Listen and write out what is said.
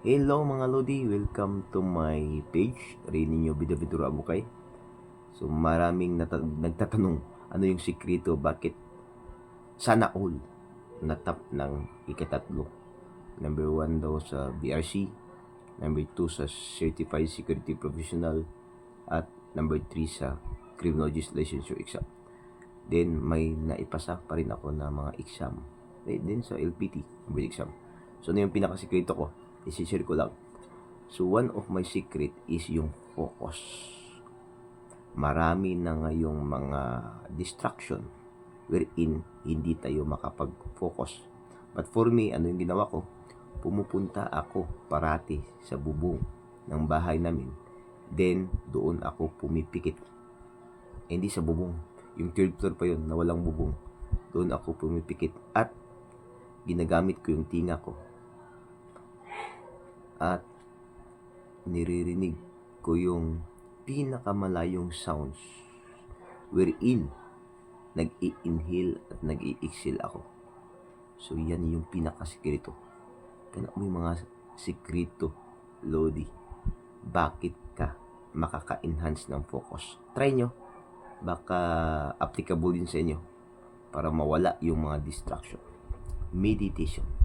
Hello mga Lodi, welcome to my page, Reninyo Bidavidura Abukay. So maraming nagtatanong ano yung sikreto, bakit sana all natap ng ikatatlo. Number 1 daw sa BRC, number 2 sa Certified Security Professional, at number 3 sa Criminologist Licensure Exam. Then may naipasa pa rin ako na mga exam din sa LPT exam. So ano yung pinakasikreto ko? Isishare ko lang. So one of my secret is yung focus. Marami na ngayong mga distraction wherein hindi tayo makapag-focus. But for me, ano yung ginawa ko? Pumupunta ako parati sa bubong ng bahay namin. Then doon ako pumipikit. Hindi sa bubong. Yung third floor pa yun na walang bubong. Doon ako pumipikit at ginagamit ko yung tinga ko. At niririnig ko yung pinakamalayong sounds wherein nag-i-inhale at nag-i-exhale ako. So yan yung pinakasikreto. Kaya may mga sikreto, Lodi. Bakit ka makaka-enhance ng focus? Try nyo. Baka applicable din sa inyo para mawala yung mga distraction. Meditation.